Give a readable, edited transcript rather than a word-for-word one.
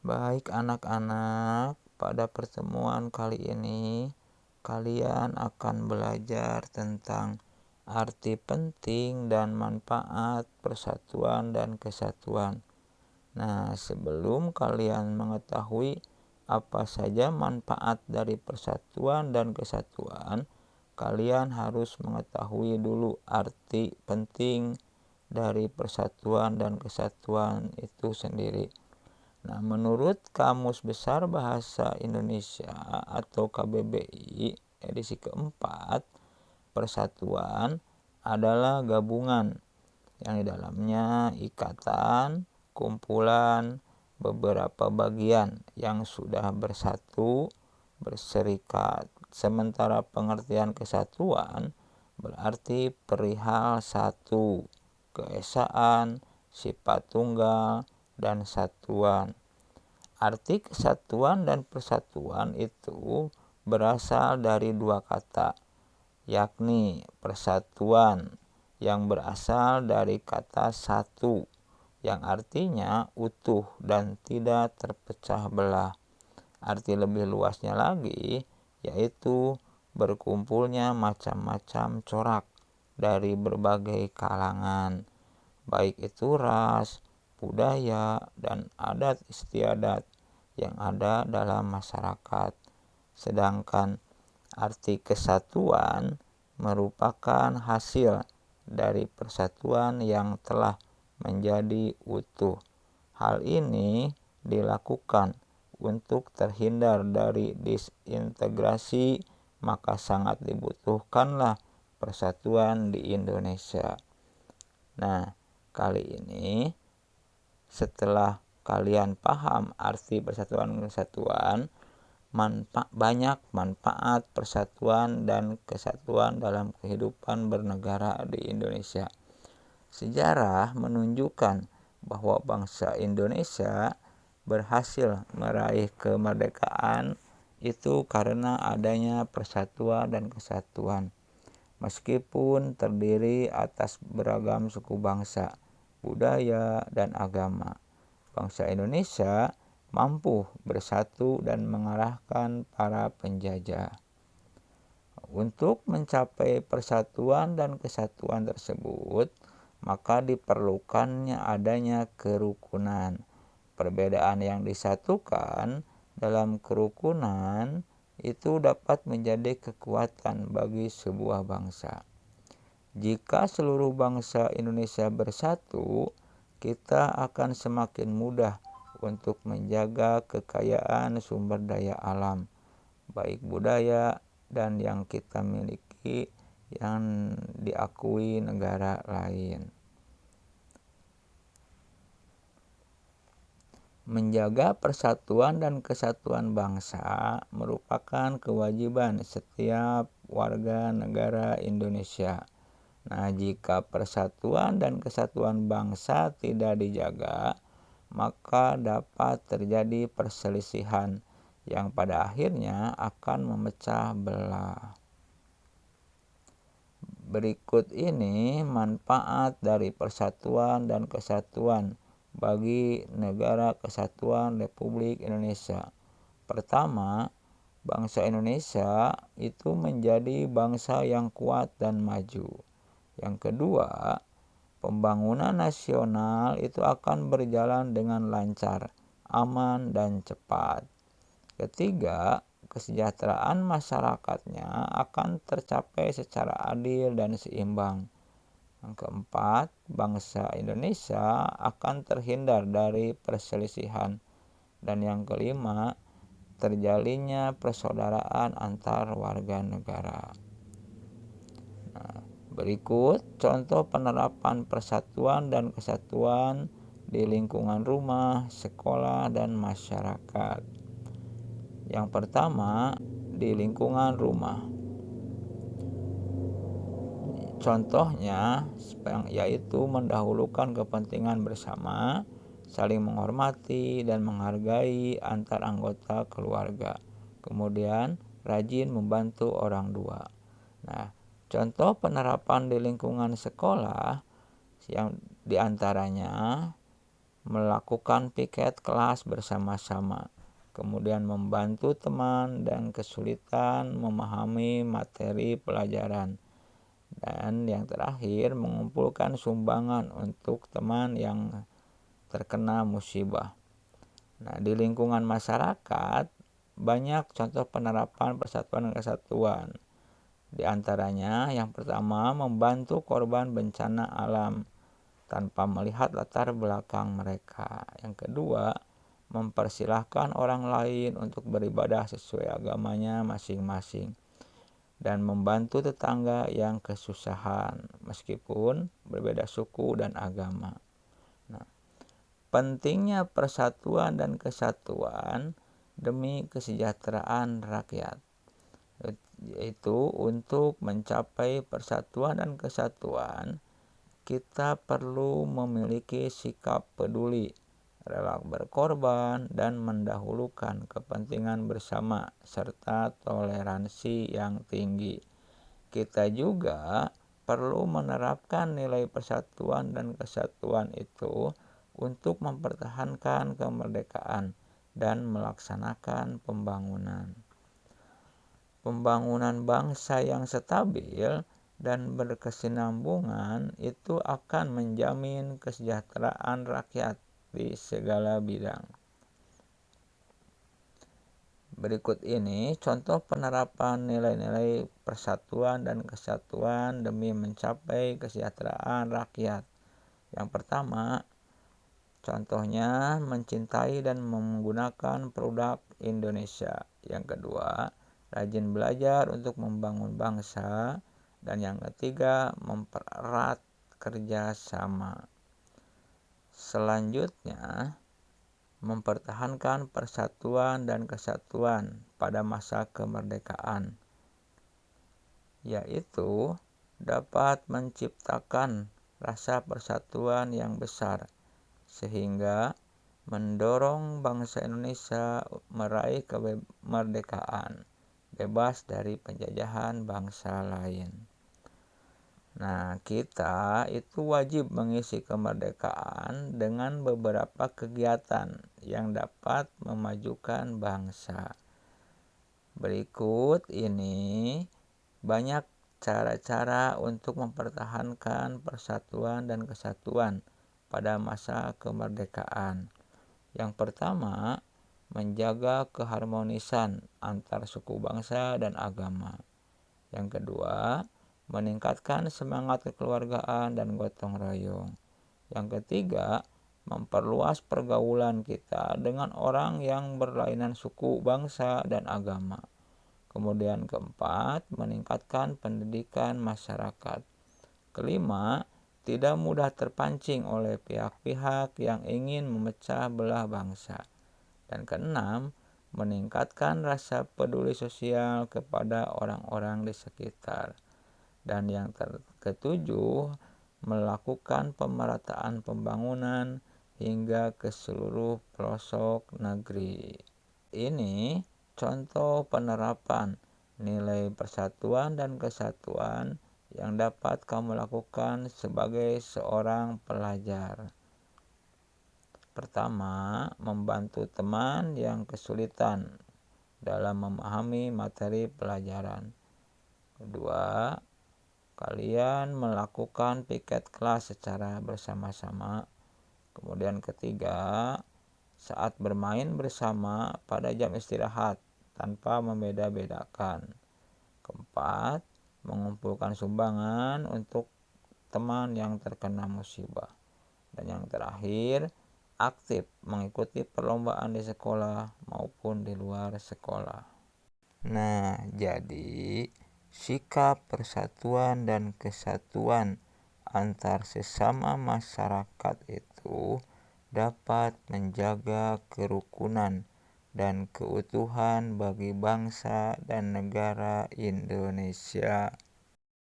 Baik anak-anak, pada pertemuan kali ini kalian akan belajar tentang arti penting dan manfaat persatuan dan kesatuan. Nah, sebelum kalian mengetahui apa saja manfaat dari persatuan dan kesatuan, kalian harus mengetahui dulu arti penting dari persatuan dan kesatuan itu sendiri. Nah, menurut Kamus Besar Bahasa Indonesia atau KBBI edisi keempat, persatuan adalah gabungan yang di dalamnya ikatan, kumpulan, beberapa bagian yang sudah bersatu, berserikat. Sementara pengertian kesatuan berarti perihal satu, keesaan, sifat tunggal, dan satuan. Arti kesatuan dan persatuan itu berasal dari dua kata, yakni persatuan yang berasal dari kata satu, yang artinya utuh dan tidak terpecah belah. Arti lebih luasnya lagi, yaitu berkumpulnya macam-macam corak dari berbagai kalangan, baik itu ras, budaya, dan adat istiadat yang ada dalam masyarakat. Sedangkan arti kesatuan merupakan hasil dari persatuan yang telah menjadi utuh. Hal ini dilakukan untuk terhindar dari disintegrasi, maka sangat dibutuhkanlah persatuan di Indonesia. Nah, kali ini setelah kalian paham arti persatuan dan kesatuan, banyak manfaat persatuan dan kesatuan dalam kehidupan bernegara di Indonesia. Sejarah menunjukkan bahwa bangsa Indonesia berhasil meraih kemerdekaan itu karena adanya persatuan dan kesatuan. Meskipun terdiri atas beragam suku bangsa, budaya, dan agama, bangsa Indonesia mampu bersatu dan mengalahkan para penjajah. Untuk mencapai persatuan dan kesatuan tersebut, maka diperlukannya adanya kerukunan. Perbedaan yang disatukan dalam kerukunan itu dapat menjadi kekuatan bagi sebuah bangsa. Jika seluruh bangsa Indonesia bersatu, kita akan semakin mudah untuk menjaga kekayaan sumber daya alam, baik budaya dan yang kita miliki yang diakui negara lain. Menjaga persatuan dan kesatuan bangsa merupakan kewajiban setiap warga negara Indonesia. Nah, jika persatuan dan kesatuan bangsa tidak dijaga, maka dapat terjadi perselisihan yang pada akhirnya akan memecah belah. Berikut ini manfaat dari persatuan dan kesatuan bagi Negara Kesatuan Republik Indonesia. Pertama, bangsa Indonesia itu menjadi bangsa yang kuat dan maju. Yang kedua, pembangunan nasional itu akan berjalan dengan lancar, aman, dan cepat. Ketiga, kesejahteraan masyarakatnya akan tercapai secara adil dan seimbang. Yang keempat, bangsa Indonesia akan terhindar dari perselisihan. Dan yang kelima, terjalinnya persaudaraan antar warga negara. Nah, berikut contoh penerapan persatuan dan kesatuan di lingkungan rumah, sekolah, dan masyarakat. Yang pertama, di lingkungan rumah. Contohnya yaitu mendahulukan kepentingan bersama, saling menghormati dan menghargai antar anggota keluarga. Kemudian rajin membantu orang tua. Nah, contoh penerapan di lingkungan sekolah yang diantaranya melakukan piket kelas bersama-sama, kemudian membantu teman dan kesulitan memahami materi pelajaran, dan yang terakhir mengumpulkan sumbangan untuk teman yang terkena musibah. Nah, di lingkungan masyarakat banyak contoh penerapan persatuan dan kesatuan. Di antaranya yang pertama, membantu korban bencana alam tanpa melihat latar belakang mereka. Yang kedua, mempersilahkan orang lain untuk beribadah sesuai agamanya masing-masing dan membantu tetangga yang kesusahan meskipun berbeda suku dan agama. Nah, pentingnya persatuan dan kesatuan demi kesejahteraan rakyat, yaitu untuk mencapai persatuan dan kesatuan kita perlu memiliki sikap peduli, rela berkorban, dan mendahulukan kepentingan bersama, serta toleransi yang tinggi. Kita juga perlu menerapkan nilai persatuan dan kesatuan itu untuk mempertahankan kemerdekaan dan melaksanakan pembangunan. Pembangunan bangsa yang stabil dan berkesinambungan itu akan menjamin kesejahteraan rakyat di segala bidang. Berikut ini contoh penerapan nilai-nilai persatuan dan kesatuan demi mencapai kesejahteraan rakyat. Yang pertama, contohnya mencintai dan menggunakan produk Indonesia. Yang kedua, rajin belajar untuk membangun bangsa. Dan yang ketiga, mempererat kerjasama. Selanjutnya, mempertahankan persatuan dan kesatuan pada masa kemerdekaan, yaitu dapat menciptakan rasa persatuan yang besar sehingga mendorong bangsa Indonesia meraih kemerdekaan bebas dari penjajahan bangsa lain. Nah, kita itu wajib mengisi kemerdekaan dengan beberapa kegiatan yang dapat memajukan bangsa. Berikut ini banyak cara-cara untuk mempertahankan persatuan dan kesatuan pada masa kemerdekaan. Yang pertama, menjaga keharmonisan antar suku bangsa dan agama. Yang kedua, meningkatkan semangat kekeluargaan dan gotong royong. Yang ketiga, memperluas pergaulan kita dengan orang yang berlainan suku, bangsa, dan agama. Kemudian keempat, meningkatkan pendidikan masyarakat. Kelima, tidak mudah terpancing oleh pihak-pihak yang ingin memecah belah bangsa. Dan keenam, meningkatkan rasa peduli sosial kepada orang-orang di sekitar. Dan yang ketujuh, melakukan pemerataan pembangunan hingga ke seluruh pelosok negeri. Ini contoh penerapan nilai persatuan dan kesatuan yang dapat kamu lakukan sebagai seorang pelajar. Pertama, membantu teman yang kesulitan dalam memahami materi pelajaran. Kedua, kalian melakukan piket kelas secara bersama-sama. Kemudian ketiga, saat bermain bersama pada jam istirahat tanpa membeda-bedakan. Keempat, mengumpulkan sumbangan untuk teman yang terkena musibah. Dan yang terakhir, aktif mengikuti perlombaan di sekolah maupun di luar sekolah. Nah, jadi sikap persatuan dan kesatuan antar sesama masyarakat itu dapat menjaga kerukunan dan keutuhan bagi bangsa dan negara Indonesia.